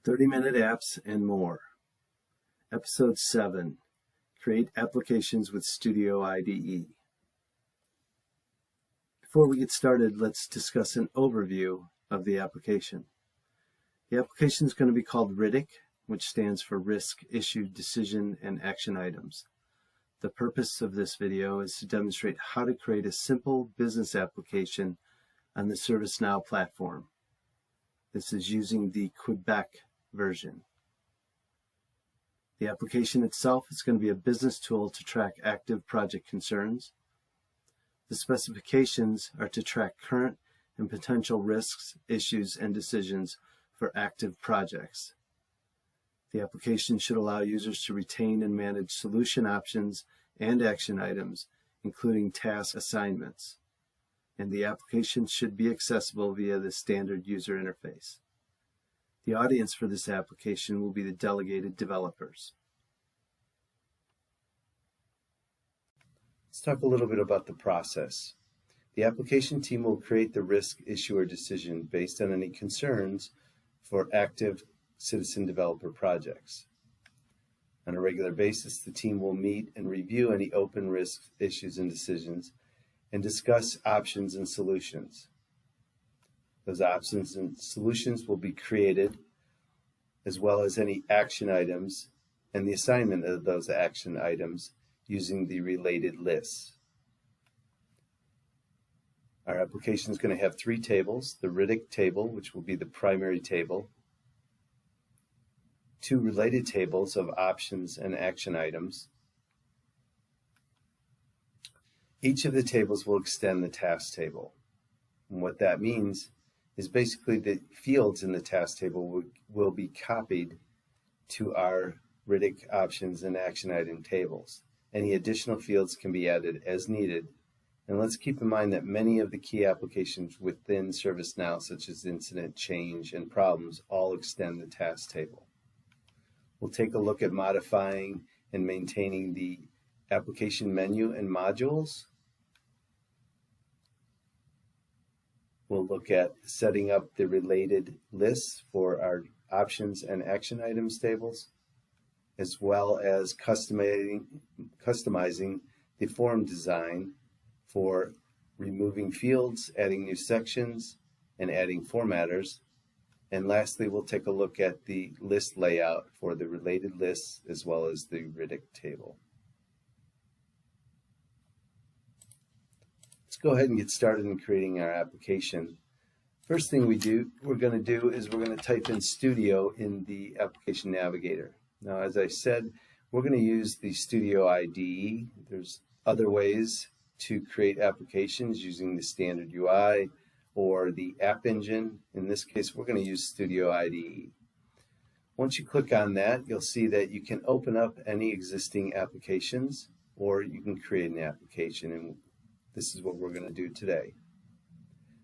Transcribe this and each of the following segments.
30-minute apps and more. Episode 7, Create Applications with Studio IDE. Before we get started, let's discuss an overview of the application. The application is going to be called RIDIC, which stands for Risk, Issue, Decision, and Action Items. The purpose of this video is to demonstrate how to create a simple business application on the ServiceNow platform. This is using the Quebec version. The application itself is going to be a business tool to track active project concerns. The specifications are to track current and potential risks, issues, and decisions for active projects. The application should allow users to retain and manage solution options and action items, including task assignments. And the application should be accessible via the standard user interface. The audience for this application will be the delegated developers. Let's talk a little bit about the process. The application team will create the risk, issue, or decision based on any concerns for active citizen developer projects. On a regular basis, the team will meet and review any open risks, issues, and decisions and discuss options and solutions. Those options and solutions will be created, as well as any action items and the assignment of those action items using the related lists. Our application is going to have 3 tables: the RIDIC table, which will be the primary table, 2 related tables of options and action items. Each of the tables will extend the task table. And what that means is basically the fields in the task table will be copied to our RIDIC options and action item tables. Any additional fields can be added as needed. And let's keep in mind that many of the key applications within ServiceNow, such as incident, change, and problems, all extend the task table. We'll take a look at modifying and maintaining the application menu and modules. We'll look at setting up the related lists for our options and action items tables, as well as customizing the form design for removing fields, adding new sections, and adding formatters. And lastly, we'll take a look at the list layout for the related lists as well as the RIDIC table. Let's go ahead and get started in creating our application. First thing we're going to do is we're going to type in Studio in the application Navigator. Now, as I said, we're going to use the Studio IDE. There's other ways to create applications using the standard UI or the app engine. In this case, we're going to use Studio IDE. Once you click on that, you'll see that you can open up any existing applications, or you can create an application, and this is what we're going to do today.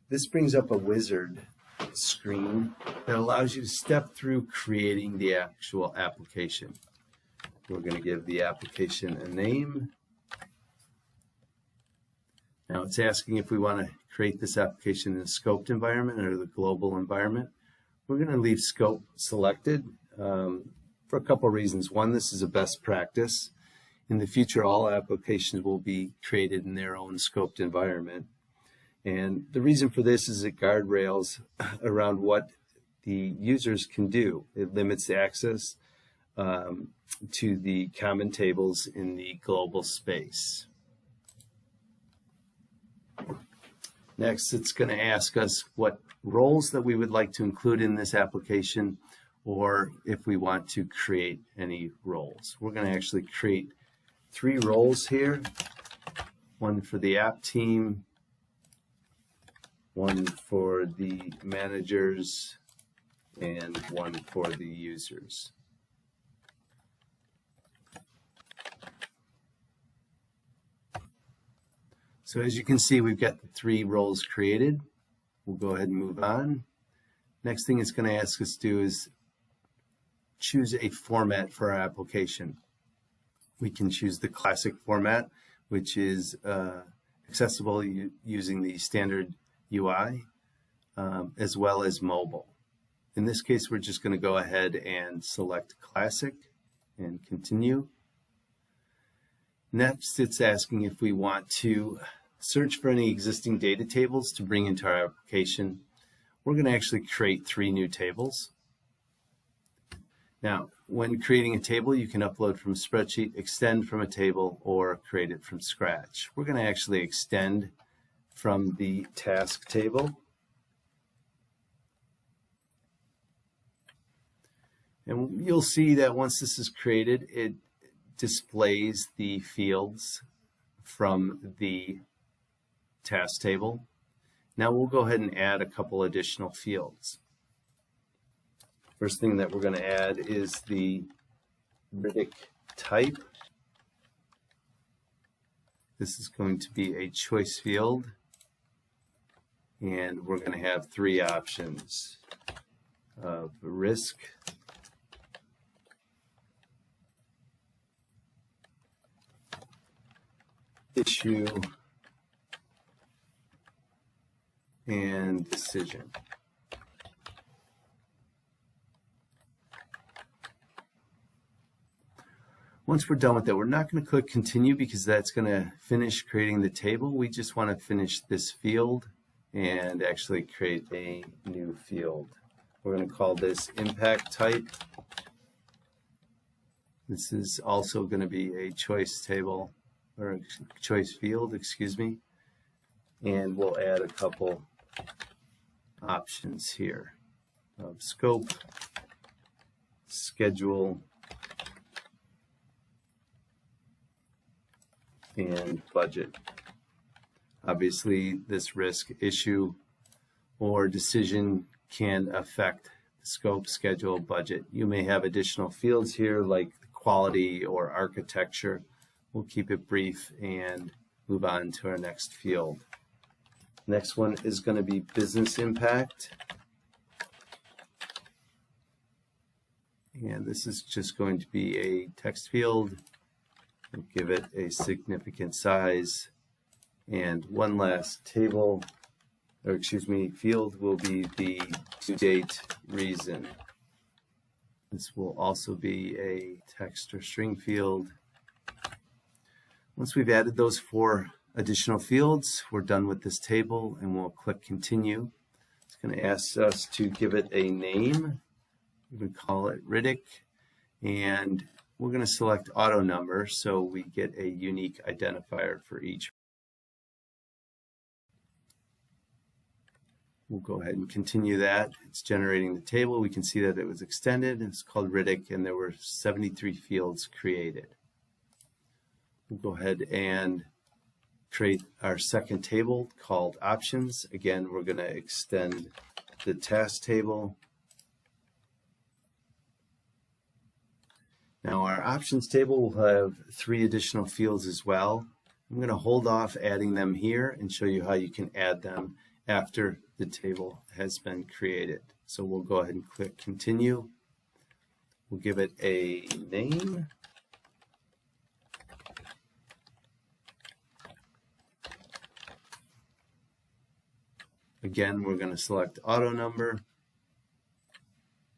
This brings up a wizard screen that allows you to step through creating the actual application. We're going to give the application a name. Now it's asking if we want to create this application in a scoped environment or the global environment. We're going to leave scope selected for a couple of reasons. One, this is a best practice. In the future, all applications will be created in their own scoped environment. And the reason for this is it guardrails around what the users can do. It limits the access to the common tables in the global space. Next, it's going to ask us what roles that we would like to include in this application, or if we want to create any roles. We're going to actually create 3 roles here, one for the app team, one for the managers, and one for the users. So as you can see, we've got the 3 roles created. We'll go ahead and move on. Next thing it's going to ask us to do is choose a format for our application. We can choose the classic format, which is accessible using the standard UI, as well as mobile. In this case, we're just going to go ahead and select Classic and continue. Next, it's asking if we want to search for any existing data tables to bring into our application. We're going to actually create 3 new tables. Now, when creating a table, you can upload from a spreadsheet, extend from a table, or create it from scratch. We're going to actually extend from the task table. And you'll see that once this is created, it displays the fields from the task table. Now we'll go ahead and add a couple additional fields. First thing that we're going to add is the Riddick type. This is going to be a choice field, and we're going to have 3 options of risk, issue, and decision. Once we're done with that, we're not going to click continue because that's going to finish creating the table. We just want to finish this field and actually create a new field. We're going to call this impact type. This is also going to be a choice table, or a choice field, excuse me. And we'll add a couple options here of scope, schedule, and budget. Obviously, this risk, issue, or decision can affect the scope, schedule, budget. You may have additional fields here like quality or architecture. We'll keep it brief and move on to our next field. Next one is going to be business impact. And this is just going to be a text field. We'll give it a significant size. And one last table, or excuse me, field will be the to date reason. This will also be a text or string field. Once we've added those 4 additional fields, we're done with this table, and we'll click continue. It's going to ask us to give it a name. We can call it Riddick, and we're going to select auto number so we get a unique identifier for each. We'll go ahead and continue that. It's generating the table. We can see that it was extended. It's called Riddick, and there were 73 fields created. We'll go ahead and create our second table called options. Again, we're going to extend the task table. Now our options table will have 3 additional fields as well. I'm going to hold off adding them here and show you how you can add them after the table has been created. So we'll go ahead and click continue. We'll give it a name. Again, we're going to select auto number,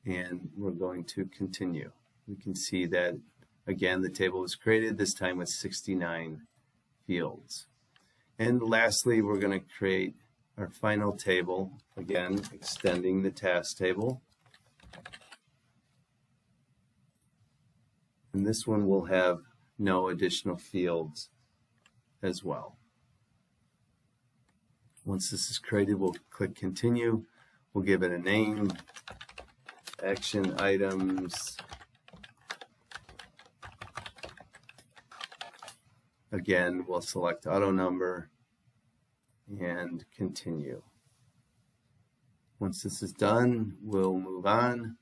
and we're going to continue. We can see that, again, the table was created, this time with 69 fields. And lastly, we're going to create our final table, again, extending the task table. And this one will have no additional fields as well. Once this is created, we'll click continue. We'll give it a name, action items. Again, we'll select auto number and continue. Once this is done, we'll move on.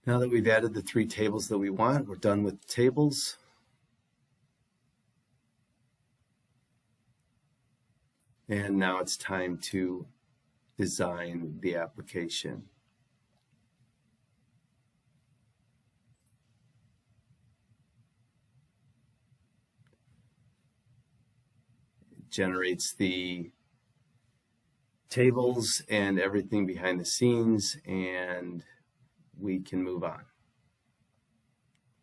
Now that we've added the 3 tables that we want, we're done with the tables. And now it's time to design the application. It generates the tables and everything behind the scenes, and we can move on.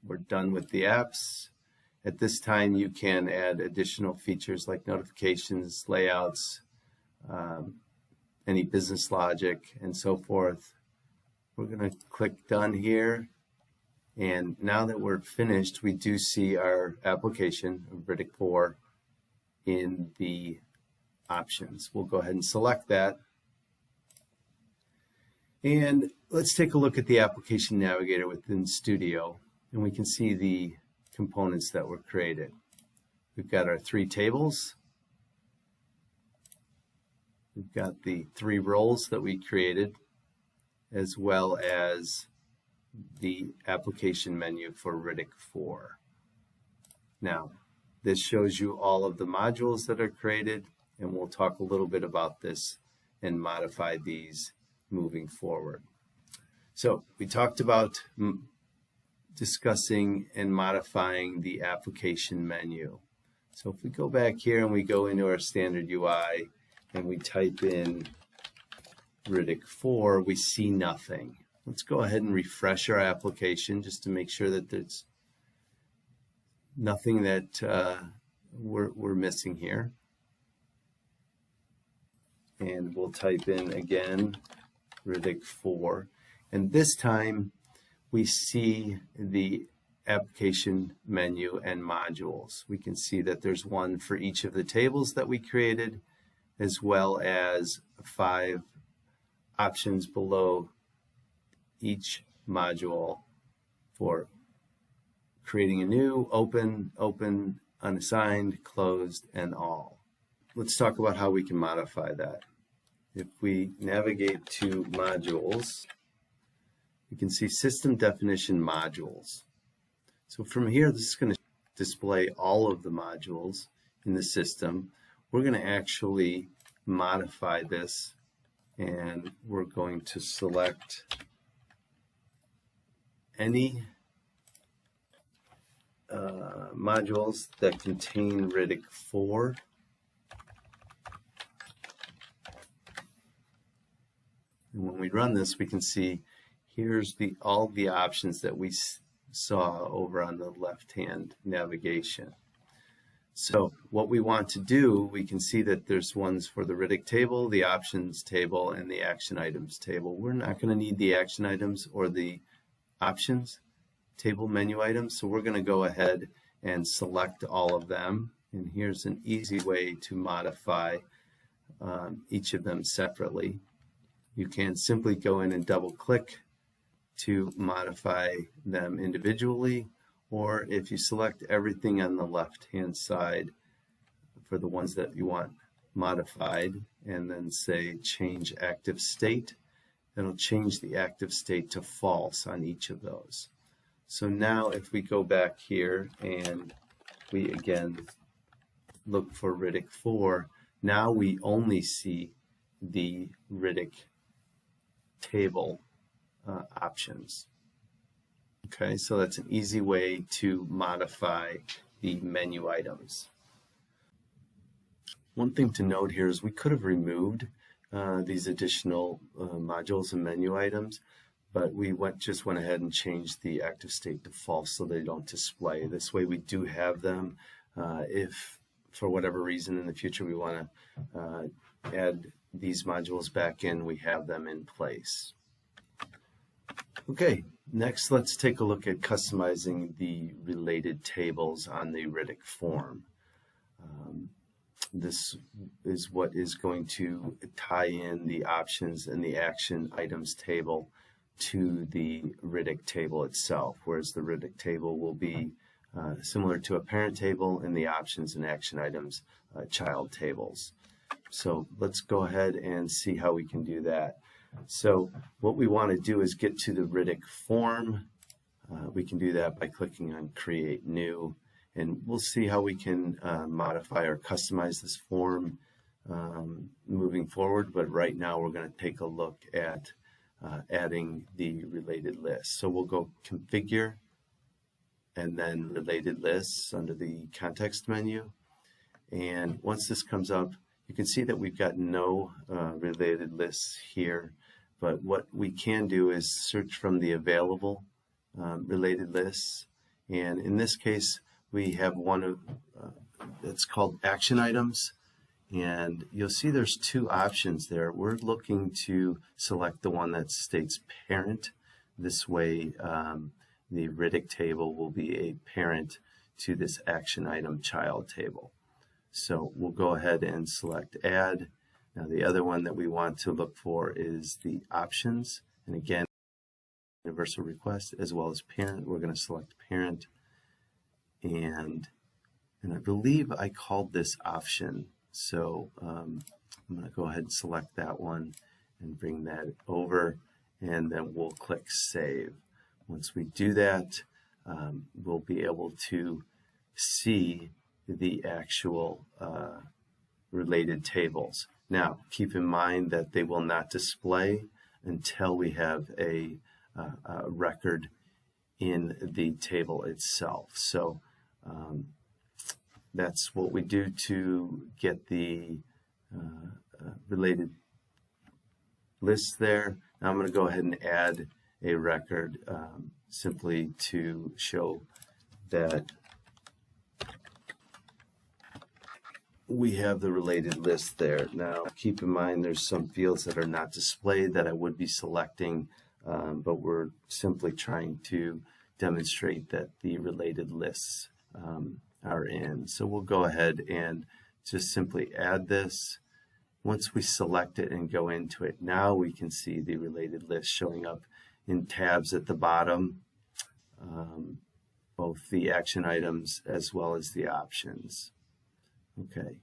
We're done with the apps. At this time, you can add additional features like notifications, layouts, any business logic, and so forth. We're going to click done here. And now that we're finished, we do see our application of Riddick 4 in the options. We'll go ahead and select that. And let's take a look at the application navigator within Studio, and we can see the components that were created. We've got our 3 tables. We've got the 3 roles that we created, as well as the application menu for Riddick 4. Now, this shows you all of the modules that are created, and we'll talk a little bit about this and modify these moving forward. So we talked about discussing and modifying the application menu. So if we go back here and we go into our standard UI and we type in Riddick 4, we see nothing. Let's go ahead and refresh our application just to make sure that there's nothing that we're missing here. And we'll type in again Riddick 4. And this time we see the application menu and modules. We can see that there's one for each of the tables that we created, as well as 5 options below each module for creating a new, open, unassigned, closed, and all. Let's talk about how we can modify that. If we navigate to modules, you can see system definition modules. So from here, this is going to display all of the modules in the system. We're going to actually modify this, and we're going to select any modules that contain Riddick 4. And when we run this, we can see here's all the options that we saw over on the left-hand navigation. So what we want to do, we can see that there's ones for the Riddick table, the options table, and the action items table. We're not going to need the action items or the options table menu items, so we're going to go ahead and select all of them. And here's an easy way to modify each of them separately. You can simply go in and double click to modify them individually, or if you select everything on the left hand side for the ones that you want modified and then say change active state, it'll change the active state to false on each of those. So now if we go back here and we again look for Riddick 4, now we only see the Riddick table options. Okay, so that's an easy way to modify the menu items. One thing to note here is we could have removed these additional modules and menu items, but we just went ahead and changed the active state to false so they don't display. This way we do have them. If for whatever reason in the future we want to add these modules back in, we have them in place. Okay, next let's take a look at customizing the related tables on the Riddick form. This is what is going to tie in the options and the action items table to the Riddick table itself, whereas the Riddick table will be similar to a parent table and the options and action items child tables. So let's go ahead and see how we can do that. So what we want to do is get to the Riddick form. We can do that by clicking on Create New, and we'll see how we can modify or customize this form moving forward. But right now we're going to take a look at adding the related list. So we'll go Configure and then Related Lists under the context menu. And once this comes up, You can see that we've got no related lists here, but what we can do is search from the available related lists, and in this case we have one of it's called action items, and you'll see there's two options there. We're looking to select the one that states parent. This way the Riddick table will be a parent to this action item child table. So we'll go ahead and select add. Now the other one that we want to look for is the options, and again universal request as well as parent. We're going to select parent, and I believe I called this option, so I'm going to go ahead and select that one and bring that over, and then we'll click save. Once we do that, we'll be able to see the actual related tables. Now keep in mind that they will not display until we have a record in the table itself. So that's what we do to get the related lists there. Now I'm going to go ahead and add a record simply to show that we have the related list there. Now keep in mind there's some fields that are not displayed that I would be selecting, but we're simply trying to demonstrate that the related lists are in. So we'll go ahead and just simply add this. Once we select it and go into it, now we can see the related list showing up in tabs at the bottom, both the action items as well as the options. Okay.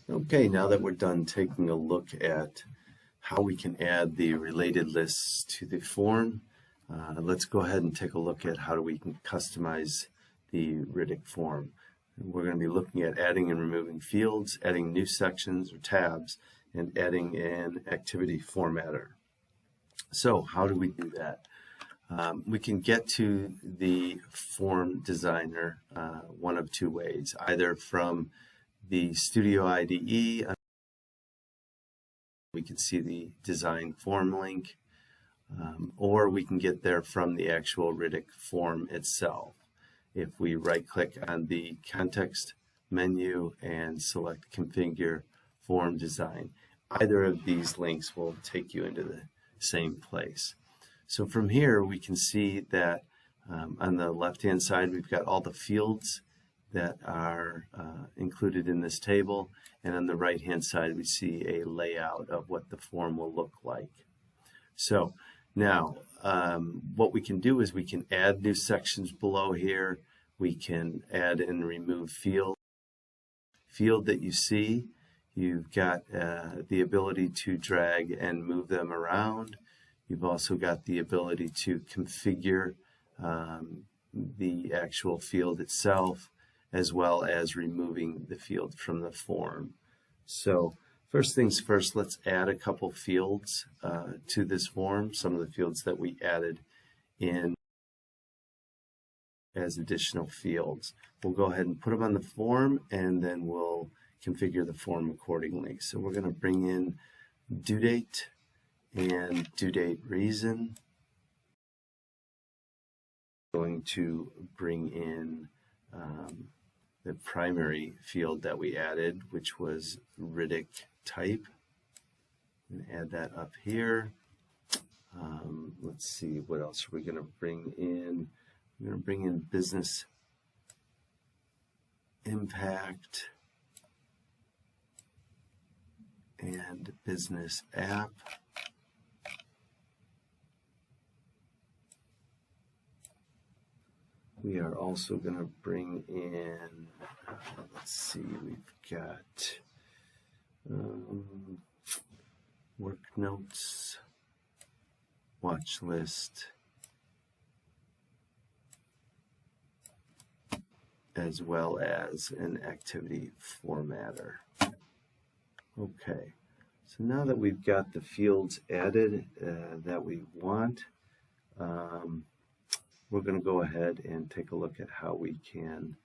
Okay, now that we're done taking a look at how we can add the related lists to the form, let's go ahead and take a look at how we can customize the Riddick form. We're going to be looking at adding and removing fields, adding new sections or tabs, and adding an activity formatter. So how do we do that? We can get to the form designer one of two ways, either from the Studio IDE, we can see the design form link, or we can get there from the actual Riddick form itself. If we right click on the context menu and select configure form design, either of these links will take you into the same place. So from here we can see that on the left hand side we've got all the fields that are included in this table, and on the right hand side we see a layout of what the form will look like. So now what we can do is we can add new sections below here. We can add and remove field that you see. You've got the ability to drag and move them around. You've also got the ability to configure the actual field itself, as well as removing the field from the form. So first things first, let's add a couple fields to this form, some of the fields that we added in as additional fields. We'll go ahead and put them on the form, and then we'll configure the form accordingly. So we're going to bring in due date and due date reason. Going to bring in the primary field that we added, which was Riddick type, and add that up here. Let's see, what else are we going to bring in? We're going to bring in business impact and business app. We are also going to bring in, let's see, we've got work notes, watch list, as well as an activity formatter. Okay, so now that we've got the fields added that we want, we're going to go ahead and take a look at how we can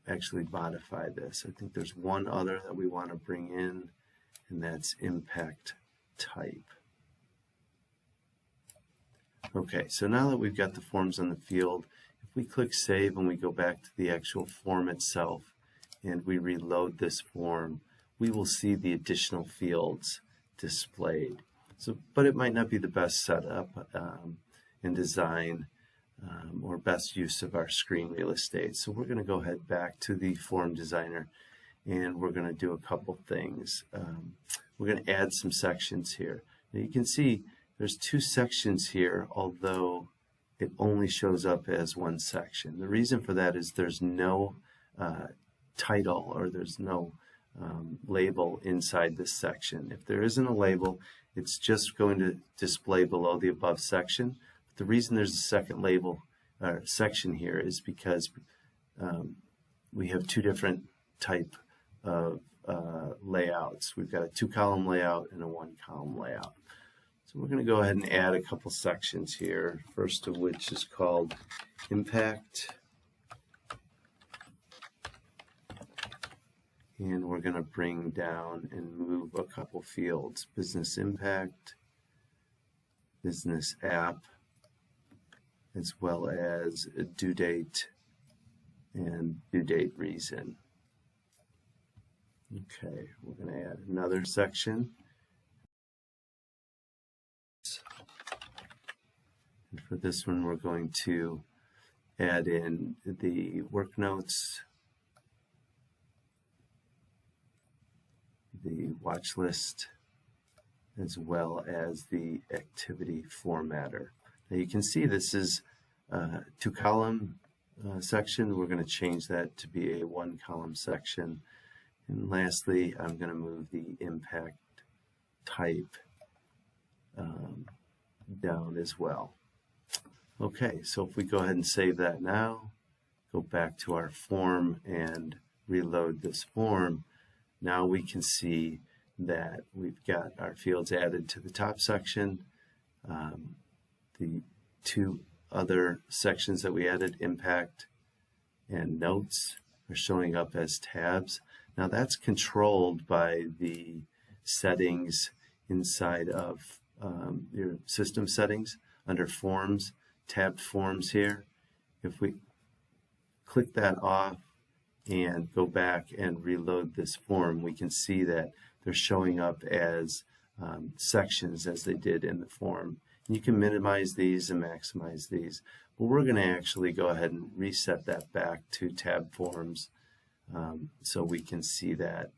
actually modify this. I think there's one other that we want to bring in, and that's impact type. Okay, so now that we've got the forms on the field, if we click Save and we go back to the actual form itself and we reload this form, we will see the additional fields displayed. But it might not be the best setup and design or best use of our screen real estate. So we're going to go ahead back to the form designer, and we're going to do a couple things. We're going to add some sections here. Now you can see there's two sections here, although it only shows up as one section. The reason for that is there's no title, or there's no label inside this section. If there isn't a label, it's just going to display below the above section. But the reason there's a second label or section here is because we have two different type of layouts. We've got a 2-column layout and a 1-column layout. So we're going to go ahead and add a couple sections here, first of which is called impact. And we're going to bring down and move a couple fields: business impact, business app, as well as a due date and due date reason. Okay, we're going to add another section. And for this one, we're going to add in the work notes, the watch list, as well as the activity formatter. Now you can see this is a 2-column section. We're going to change that to be a 1-column section. And lastly, I'm going to move the impact type down as well. Okay, so if we go ahead and save that now, go back to our form and reload this form, now we can see that we've got our fields added to the top section. The two other sections that we added, impact and notes, are showing up as tabs. Now that's controlled by the settings inside of your system settings under forms, tabbed forms here. If we click that off and go back and reload this form, we can see that they're showing up as sections as they did in the form. You can minimize these and maximize these, but we're going to actually go ahead and reset that back to tab forms so we can see that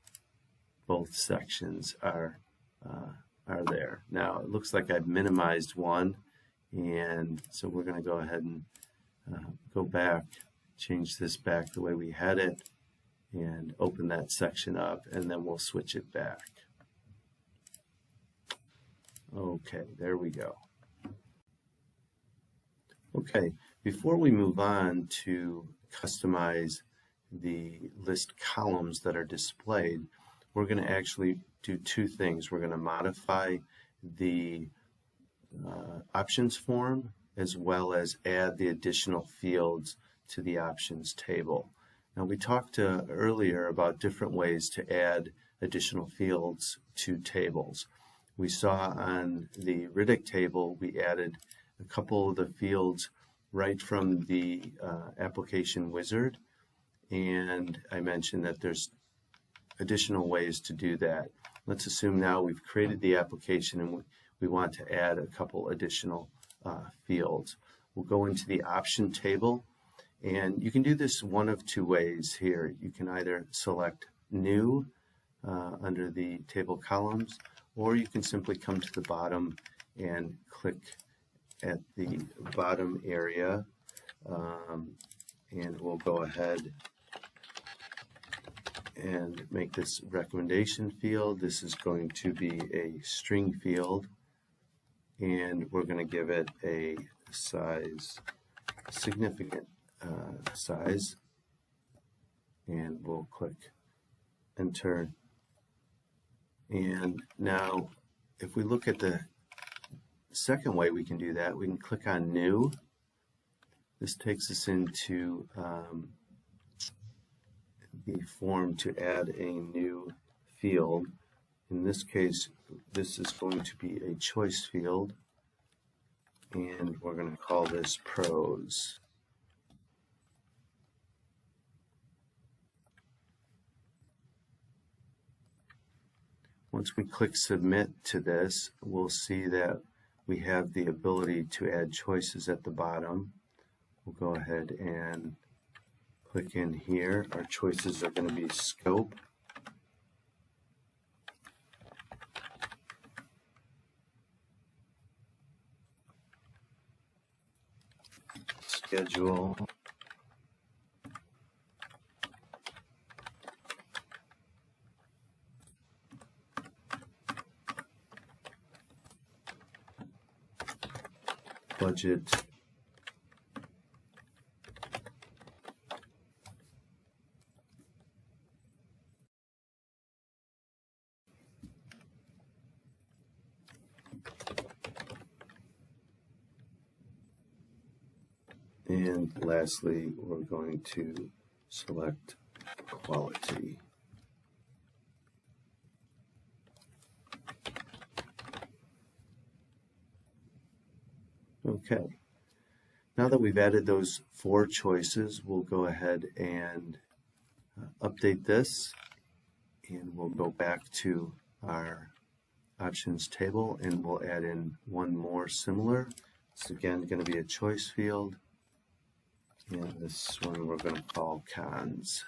both sections are there. Now it looks like I've minimized one, and so we're going to go ahead and go back, change this back the way we had it, and open that section up, and then we'll switch it back. Okay, there we go. Okay, before we move on to customize the list columns that are displayed, we're going to actually do two things. We're going to modify the options form, as well as add the additional fields to the options table. Now we talked earlier about different ways to add additional fields to tables. We saw on the Riddick table, we added a couple of the fields right from the application wizard, and I mentioned that there's additional ways to do that. Let's assume now we've created the application and we want to add a couple additional fields. We'll go into the option table, and you can do this one of two ways here. You can either select new under the table columns, or you can simply come to the bottom and click at the bottom area, and we'll go ahead and make this recommendation field. This is going to be a string field, and we're going to give it a size, significant size, and we'll click enter. And now if we look at the second way we can do that, we can click on New. This takes us into the form to add a new field. In this case, this is going to be a choice field, and we're going to call this Pros. Once we click Submit to this, we'll see that we have the ability to add choices at the bottom. We'll go ahead and click in here. Our choices are going to be Scope, Schedule, Budget, and lastly, we're going to select Quality. Okay, now that we've added those 4 choices, we'll go ahead and update this, and we'll go back to our options table, and we'll add in one more similar. It's again going to be a choice field, and this one we're going to call Cons.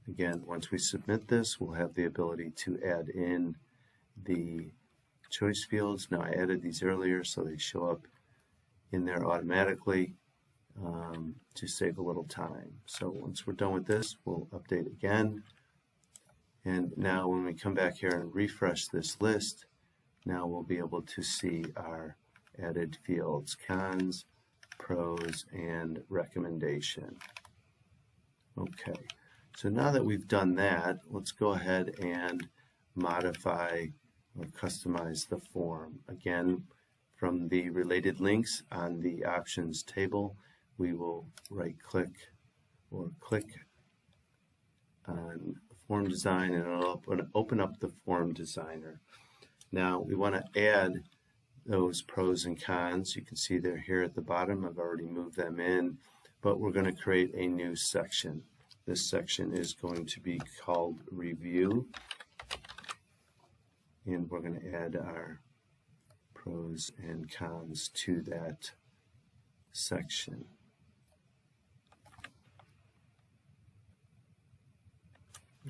Again, once we submit this, we'll have the ability to add in the choice fields. Now, I added these earlier so they show up in there automatically to save a little time. So once we're done with this, we'll update again. And now when we come back here and refresh this list, now we'll be able to see our added fields: Cons, Pros, and Recommendation. Okay, so now that we've done that, let's go ahead and modify or customize the form. Again, from the related links on the options table, we will right-click or click on Form Design, and it'll open up the Form Designer. Now, we want to add those pros and cons. You can see they're here at the bottom. I've already moved them in, but we're going to create a new section. This section is going to be called Review, and we're going to add our pros and cons to that section.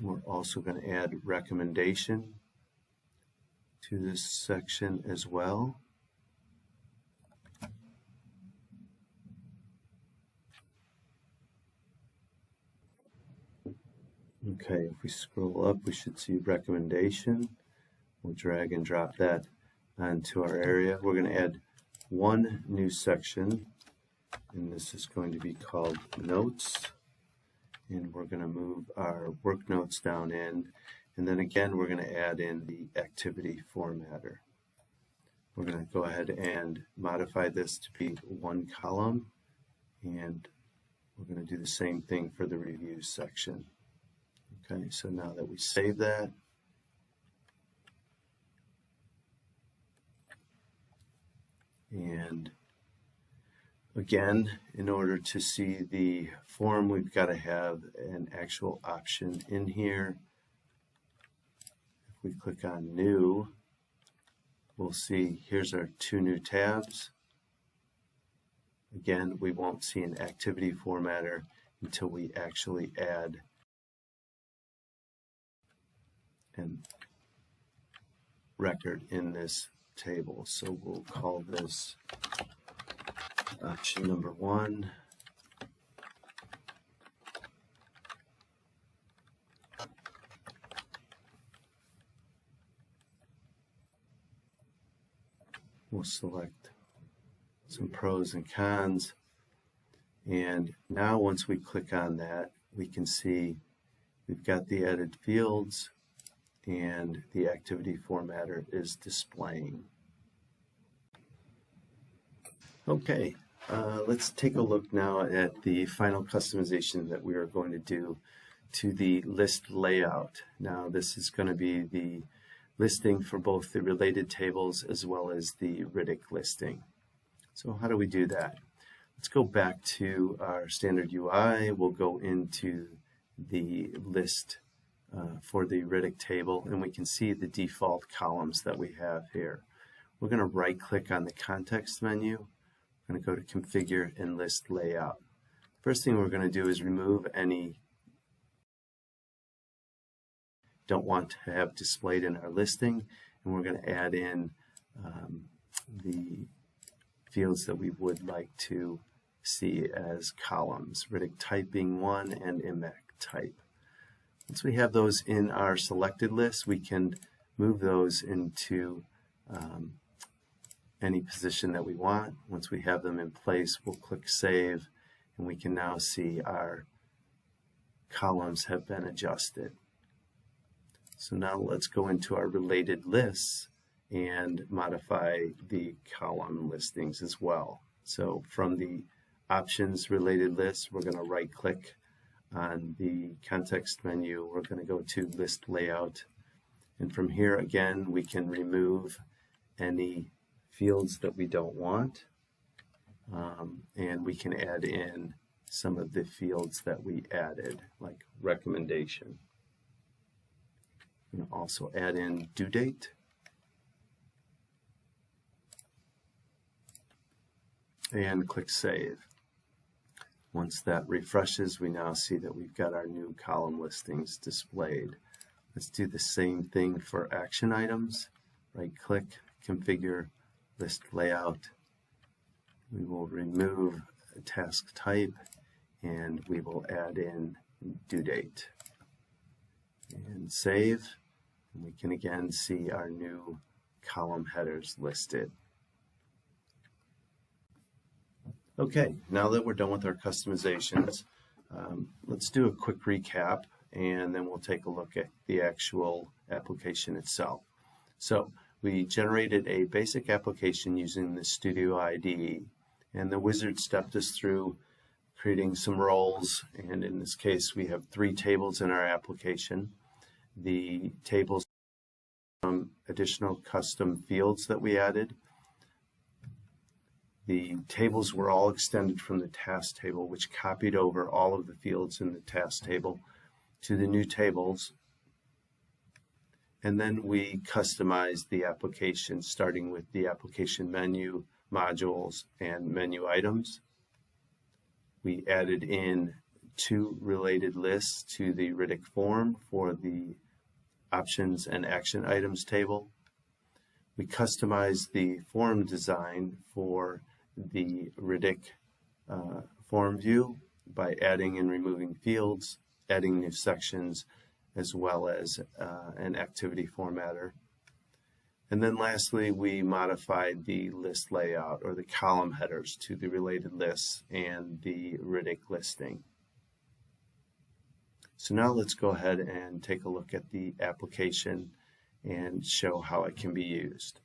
We're also going to add recommendation to this section as well. Okay, if we scroll up, we should see recommendation. We'll drag and drop that onto our area. We're going to add one new section, and this is going to be called Notes. And we're going to move our work notes down in, and then again we're going to add in the activity formatter. We're going to go ahead and modify this to be one column, and we're going to do the same thing for the review section. Okay, so now that we save that, and again, in order to see the form, we've got to have an actual option in here. If we click on New, we'll see here's our 2 new tabs. Again, we won't see an activity formatter until we actually add a record in this table. So we'll call this option number 1. We'll select some pros and cons, and now once we click on that, we can see we've got the added fields, and the activity formatter is displaying. Okay, let's take a look now at the final customization that we are going to do to the list layout. Now this is going to be the listing for both the related tables as well as the Riddick listing. So how do we do that? Let's go back to our standard UI. We'll go into the list for the Riddick table, and we can see the default columns that we have here. We're going to right click on the context menu. We're going to go to configure and list layout. First thing we're going to do is remove any don't want to have displayed in our listing, and we're going to add in the fields that we would like to see as columns, Riddick type being one and impact type. Once we have those in our selected list, we can move those into any position that we want. Once we have them in place, we'll click Save, and we can now see our columns have been adjusted. So now let's go into our related lists and modify the column listings as well. So from the options related list, we're going to right click on the context menu. We're going to go to list layout, and from here again we can remove any fields that we don't want, and we can add in some of the fields that we added, like recommendation. And also add in due date, and click Save. Once that refreshes, we now see that we've got our new column listings displayed. Let's do the same thing for action items. Right click, configure, list layout. We will remove a task type, and we will add in due date. And save, and we can again see our new column headers listed. Okay, now that we're done with our customizations, let's do a quick recap, and then we'll take a look at the actual application itself. So we generated a basic application using the Studio IDE, and the wizard stepped us through creating some roles, and in this case we have 3 tables in our application. The tables from additional custom fields that we added. The tables were all extended from the task table, which copied over all of the fields in the task table to the new tables. And then we customized the application, starting with the application menu, modules, and menu items. We added in 2 related lists to the Riddick form for the options and action items table. We customized the form design for the Riddick form view by adding and removing fields, adding new sections, as well as an activity formatter. And then lastly, we modified the list layout, or the column headers, to the related lists and the Riddick listing. So now let's go ahead and take a look at the application and show how it can be used.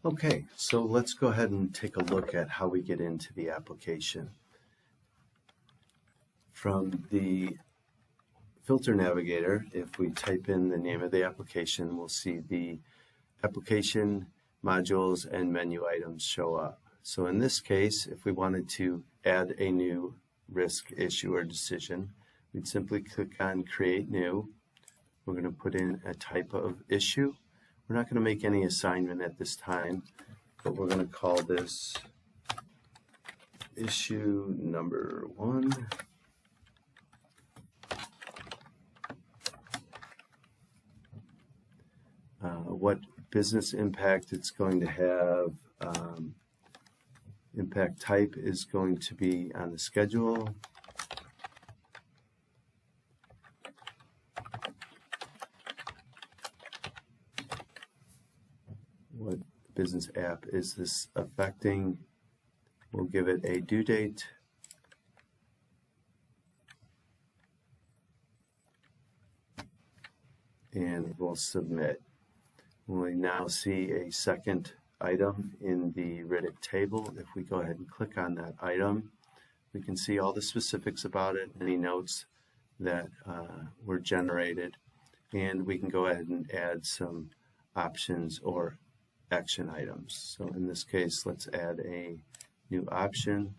Okay, so let's go ahead and take a look at how we get into the application. From the filter navigator, if we type in the name of the application, we'll see the application, modules, and menu items show up. So in this case, if we wanted to add a new risk, issue, or decision, we'd simply click on Create New. We're going to put in a type of issue. We're not going to make any assignment at this time, but we're going to call this issue number 1. What business impact it's going to have. Impact type is going to be on the schedule. What business app is this affecting? We'll give it a due date. and we'll submit. We now see a second item in the RIDIC table. If we go ahead and click on that item, we can see all the specifics about it, any notes that were generated, and we can go ahead and add some options or action items. So in this case, let's add a new option.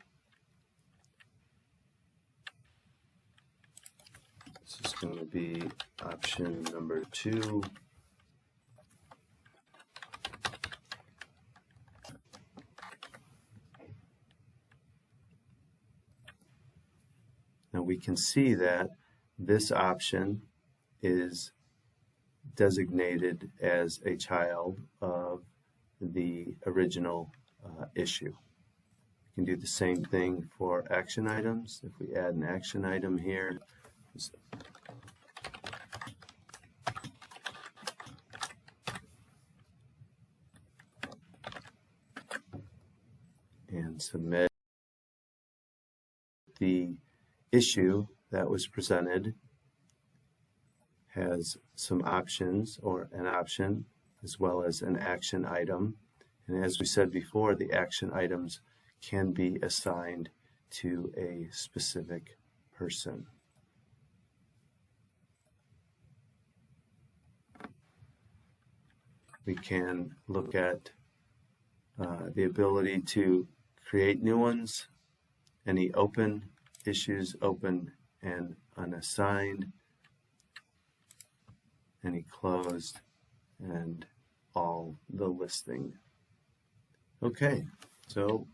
This is going to be option number 2. Now we can see that this option is designated as a child of the original issue. We can do the same thing for action items. If we add an action item here, and submit, the issue that was presented has some options, or an option, as well as an action item. And as we said before, the action items can be assigned to a specific person. We can look at the ability to create new ones, any open issues, open and unassigned, any closed, and all the listing. Okay, so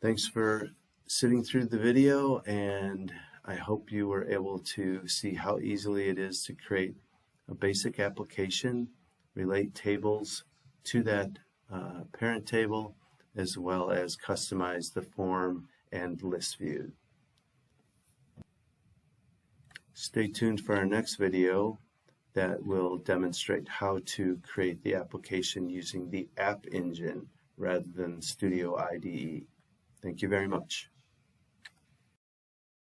thanks for sitting through the video, and I hope you were able to see how easily it is to create a basic application, relate tables to that parent table, as well as customize the form and list view. Stay tuned for our next video that will demonstrate how to create the application using the App Engine rather than Studio IDE. Thank you very much.